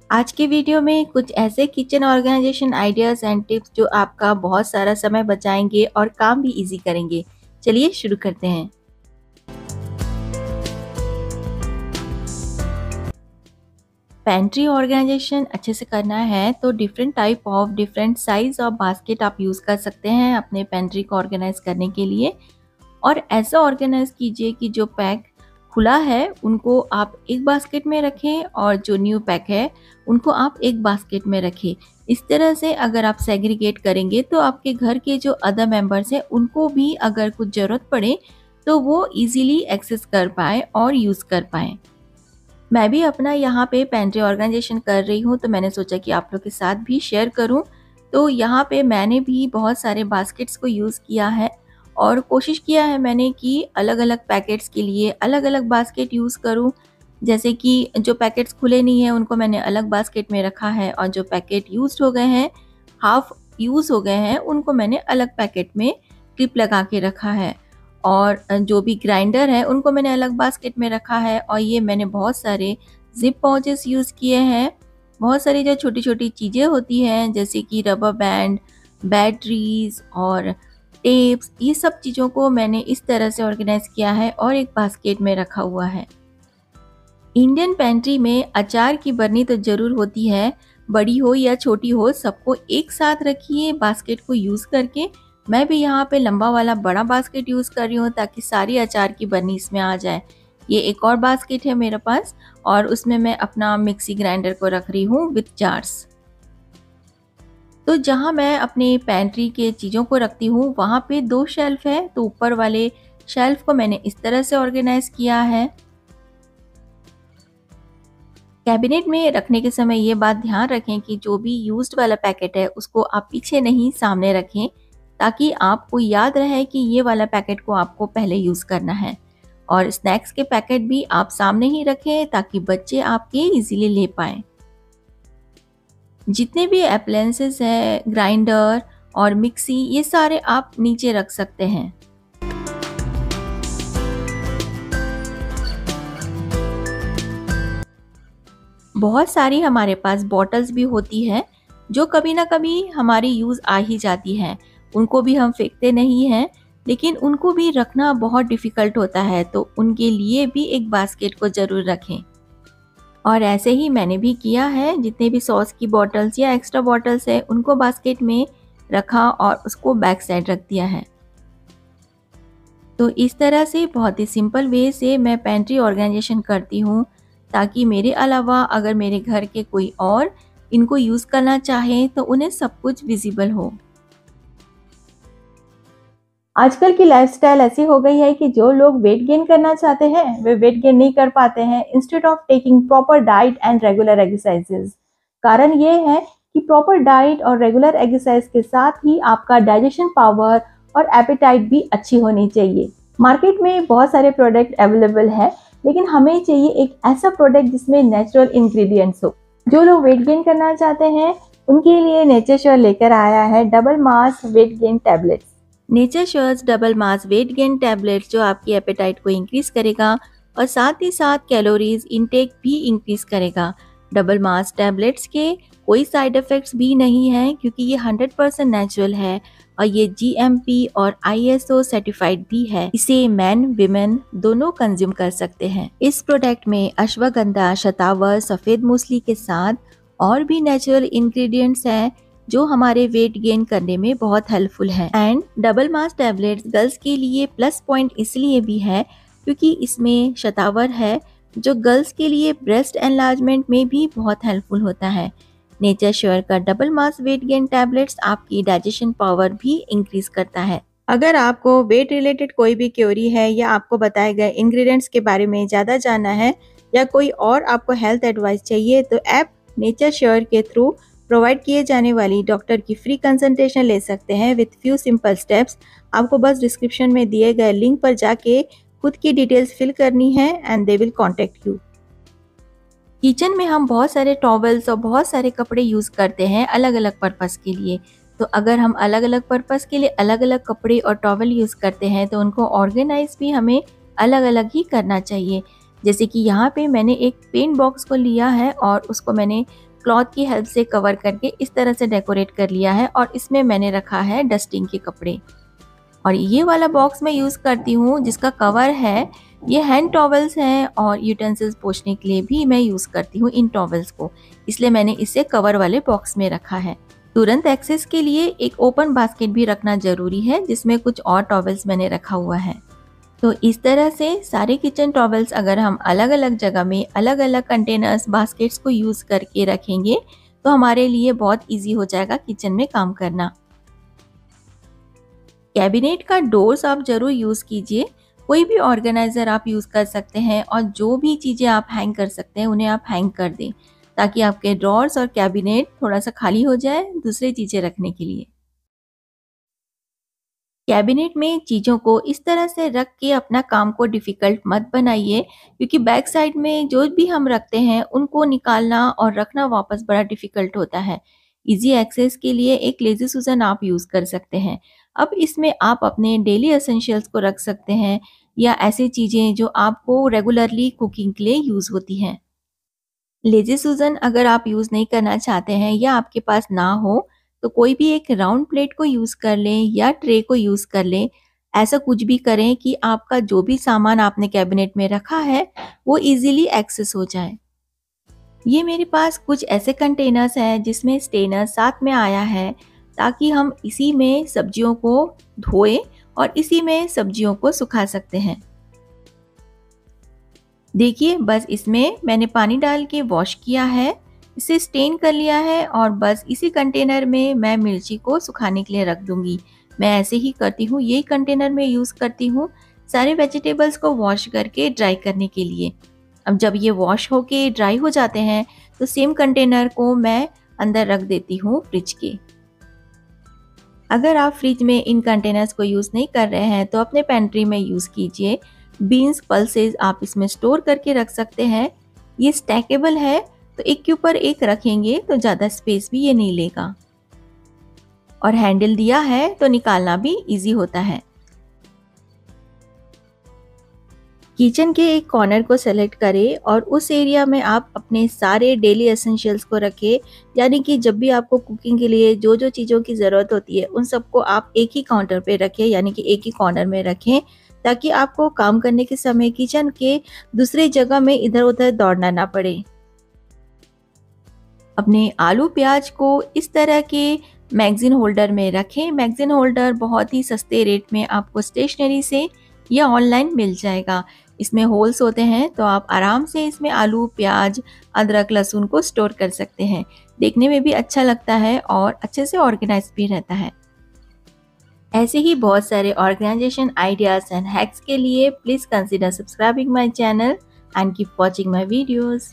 आज के वीडियो में कुछ ऐसे kitchen organization ideas and tips जो आपका बहुत सारा समय बचाएंगे और काम भी इजी करेंगे। चलिए शुरू करते हैं। पेंट्री ऑर्गेनाइजेशन अच्छे से करना है तो डिफरेंट साइज ऑफ बास्केट आप यूज़ कर सकते हैं अपने पेंट्री को ऑर्गेनाइज करने के लिए। और ऐसा ऑर्गेनाइज कीजिए कि जो पैक खुला है उनको आप एक बास्केट में रखें और जो न्यू पैक है उनको आप एक बास्केट में रखें। इस तरह से अगर आप सेग्रीगेट करेंगे तो आपके घर के जो अदर मेंबर्स हैं उनको भी अगर कुछ ज़रूरत पड़े तो वो इजीली एक्सेस कर पाए और यूज़ कर पाए। मैं भी अपना यहाँ पे पेंट्री ऑर्गेनाइजेशन कर रही हूँ तो मैंने सोचा कि आप लोग के साथ भी शेयर करूँ। तो यहाँ पे मैंने भी बहुत सारे बास्केट्स को यूज़ किया है और कोशिश किया है मैंने कि अलग अलग पैकेट्स के लिए अलग अलग बास्केट यूज़ करूँ। जैसे कि जो पैकेट्स खुले नहीं हैं उनको मैंने अलग बास्केट में रखा है और जो पैकेट यूज्ड हो गए हैं, हाफ यूज़ हो गए हैं, उनको मैंने अलग पैकेट में क्लिप लगा के रखा है। और जो भी ग्राइंडर है उनको मैंने अलग बास्केट में रखा है। और ये मैंने बहुत सारे जिप पाउचेस यूज़ किए हैं। बहुत सारी जो छोटी छोटी चीज़ें होती हैं जैसे कि रबर बैंड, बैटरीज और टेप्स, ये सब चीज़ों को मैंने इस तरह से ऑर्गेनाइज किया है और एक बास्केट में रखा हुआ है। इंडियन पेंट्री में अचार की बरनी तो ज़रूर होती है, बड़ी हो या छोटी हो सबको एक साथ रखिए बास्केट को यूज़ करके। मैं भी यहाँ पे लंबा वाला बड़ा बास्केट यूज़ कर रही हूँ ताकि सारी अचार की बरनी इसमें आ जाए। ये एक और बास्केट है मेरे पास और उसमें मैं अपना मिक्सी ग्राइंडर को रख रही हूँ विथ जार्स। तो जहाँ मैं अपने पेंट्री के चीज़ों को रखती हूँ वहाँ पे 2 शेल्फ है, तो ऊपर वाले शेल्फ को मैंने इस तरह से ऑर्गेनाइज किया है। कैबिनेट में रखने के समय ये बात ध्यान रखें कि जो भी यूज्ड वाला पैकेट है उसको आप पीछे नहीं सामने रखें ताकि आपको याद रहे कि ये वाला पैकेट को आपको पहले यूज़ करना है। और स्नैक्स के पैकेट भी आप सामने ही रखें ताकि बच्चे आपके इजीली ले पाएँ। जितने भी अप्लायंसेस हैं, ग्राइंडर और मिक्सी, ये सारे आप नीचे रख सकते हैं। बहुत सारी हमारे पास बॉटल्स भी होती है जो कभी ना कभी हमारी यूज़ आ ही जाती हैं। उनको भी हम फेंकते नहीं हैं, लेकिन उनको भी रखना बहुत डिफ़िकल्ट होता है, तो उनके लिए भी एक बास्केट को ज़रूर रखें। और ऐसे ही मैंने भी किया है, जितने भी सॉस की बॉटल्स या एक्स्ट्रा बॉटल्स है उनको बास्केट में रखा और उसको बैक साइड रख दिया है। तो इस तरह से बहुत ही सिंपल वे से मैं पेंट्री ऑर्गेनाइजेशन करती हूँ ताकि मेरे अलावा अगर मेरे घर के कोई और इनको यूज़ करना चाहे तो उन्हें सब कुछ विजिबल हो। आजकल की लाइफस्टाइल ऐसी हो गई है कि जो लोग वेट गेन करना चाहते हैं वे वेट गेन नहीं कर पाते हैं instead of taking proper diet and regular exercises. कारण ये है कि प्रॉपर डाइट और रेगुलर एक्सरसाइज के साथ ही आपका डाइजेशन पावर और एपेटाइट भी अच्छी होनी चाहिए। मार्केट में बहुत सारे प्रोडक्ट अवेलेबल है, लेकिन हमें चाहिए एक ऐसा प्रोडक्ट जिसमें नेचुरल इंग्रेडिएंट्स हो। जो लोग वेट गेन करना चाहते हैं उनके लिए नेचर श्योर लेकर आया है double mass weight gain tablets. Nature sure's double mass weight gain tablets जो आपकी एपेटाइट को इंक्रीज करेगा और साथ ही साथ कैलोरीज इनटेक भी इंक्रीज करेगा। डबल मास टैबलेट्स के कोई साइड इफ़ेक्ट्स भी नहीं है क्योंकि ये 100% नेचुरल है और ये GMP और ISO सर्टिफाइड भी है। इसे मैन विमेन दोनों कंज्यूम कर सकते हैं। इस प्रोडक्ट में अश्वगंधा, शतावर, सफ़ेद मूसली के साथ और भी नेचुरल इंग्रेडिएंट्स हैं जो हमारे वेट गेन करने में बहुत हेल्पफुल है। And double mass tablets girls के लिए प्लस पॉइंट इसलिए भी है क्योंकि इसमें शतावर है जो गर्ल्स के लिए ब्रेस्ट एनलार्जमेंट में भी बहुत हेल्पफुल होता है। नेचर श्योर का double mass weight gain tablets आपकी डाइजेशन पावर भी इंक्रीज करता है। अगर आपको वेट रिलेटेड कोई भी क्वेरी है या आपको बताए गए इंग्रेडिएंट्स के बारे में ज़्यादा जानना है या कोई और आपको हेल्थ एडवाइस चाहिए तो ऐप नेचर श्योर के थ्रू प्रोवाइड किए जाने वाली डॉक्टर की फ्री कंसल्टेशन ले सकते हैं विथ फ्यू सिंपल स्टेप्स। आपको बस डिस्क्रिप्शन में दिए गए लिंक पर जाके खुद की डिटेल्स फिल करनी है and they will contact you. Kitchen में हम बहुत सारे टॉवल्स और बहुत सारे कपड़े यूज़ करते हैं अलग अलग पर्पस के लिए। तो अगर हम अलग अलग पर्पस के लिए अलग अलग कपड़े और टॉवल यूज़ करते हैं तो उनको ऑर्गेनाइज भी हमें अलग अलग ही करना चाहिए। जैसे कि यहाँ पे मैंने एक पेंट बॉक्स को लिया है और उसको मैंने क्लॉथ की हेल्प से कवर करके इस तरह से डेकोरेट कर लिया है और इसमें मैंने रखा है डस्टिंग के कपड़े। और ये वाला बॉक्स मैं यूज़ करती हूँ जिसका कवर है, ये हैंड टॉवल्स हैं और यूटेंसिल्स पोंछने के लिए भी मैं यूज़ करती हूँ इन टॉवल्स को, इसलिए मैंने इसे कवर वाले बॉक्स में रखा है। तुरंत एक्सेस के लिए एक ओपन बास्केट भी रखना ज़रूरी है जिसमें कुछ और टॉवल्स मैंने रखा हुआ है। तो इस तरह से सारे किचन टॉवल्स अगर हम अलग अलग जगह में अलग अलग कंटेनर्स बास्केट्स को यूज़ करके रखेंगे तो हमारे लिए बहुत ईजी हो जाएगा किचन में काम करना। कैबिनेट का डोर्स आप ज़रूर यूज़ कीजिए, कोई भी ऑर्गेनाइज़र आप यूज़ कर सकते हैं और जो भी चीज़ें आप हैंग कर सकते हैं उन्हें आप हैंग कर दें ताकि आपके ड्रॉर्स और कैबिनेट थोड़ा सा खाली हो जाए दूसरी चीज़ें रखने के लिए। कैबिनेट में चीज़ों को इस तरह से रख के अपना काम को डिफ़िकल्ट मत बनाइए, क्योंकि बैक साइड में जो भी हम रखते हैं उनको निकालना और रखना वापस बड़ा डिफ़िकल्ट होता है। इजी एक्सेस के लिए एक लेज़ी सुज़न आप यूज़ कर सकते हैं। अब इसमें आप अपने डेली एसेंशियल्स को रख सकते हैं या ऐसी चीज़ें जो आपको रेगुलरली कुकिंग के लिए यूज़ होती हैं। लेज़ी सुज़न अगर आप यूज़ नहीं करना चाहते हैं या आपके पास ना हो तो कोई भी एक राउंड प्लेट को यूज़ कर लें या ट्रे को यूज़ कर लें। ऐसा कुछ भी करें कि आपका जो भी सामान आपने कैबिनेट में रखा है वो इजीली एक्सेस हो जाए। ये मेरे पास कुछ ऐसे कंटेनर्स हैं जिसमें स्टेनर साथ में आया है ताकि हम इसी में सब्जियों को धोएं और इसी में सब्जियों को सुखा सकते हैं। देखिए बस इसमें मैंने पानी डाल के वॉश किया है, इसे स्टेन कर लिया है और बस इसी कंटेनर में मैं मिर्ची को सुखाने के लिए रख दूंगी। मैं ऐसे ही करती हूँ, यही कंटेनर में यूज़ करती हूँ सारे वेजिटेबल्स को वॉश करके ड्राई करने के लिए। अब जब ये वॉश होके ड्राई हो जाते हैं तो सेम कंटेनर को मैं अंदर रख देती हूँ फ्रिज के। अगर आप फ्रिज में इन कंटेनर्स को यूज़ नहीं कर रहे हैं तो अपने पेंट्री में यूज़ कीजिए। बीन्स पल्सेस आप इसमें स्टोर करके रख सकते हैं। ये स्टैकेबल है तो एक के ऊपर एक रखेंगे तो ज़्यादा स्पेस भी ये नहीं लेगा और हैंडल दिया है तो निकालना भी इजी होता है। किचन के एक कॉर्नर को सेलेक्ट करें और उस एरिया में आप अपने सारे डेली एसेंशियल्स को रखें, यानी कि जब भी आपको कुकिंग के लिए जो जो चीज़ों की ज़रूरत होती है उन सबको आप एक ही काउंटर पे रखें, यानी कि एक ही कॉर्नर में रखें ताकि आपको काम करने के समय किचन के दूसरी जगह में इधर उधर दौड़ना ना पड़े। अपने आलू प्याज को इस तरह के मैगज़ीन होल्डर में रखें। मैगज़ीन होल्डर बहुत ही सस्ते रेट में आपको स्टेशनरी से या ऑनलाइन मिल जाएगा। इसमें होल्स होते हैं तो आप आराम से इसमें आलू प्याज अदरक लहसुन को स्टोर कर सकते हैं। देखने में भी अच्छा लगता है और अच्छे से ऑर्गेनाइज भी रहता है। ऐसे ही बहुत सारे ऑर्गेनाइजेशन आइडियाज़ एंड हैक्स के लिए please consider subscribing my channel and keep watching my videos.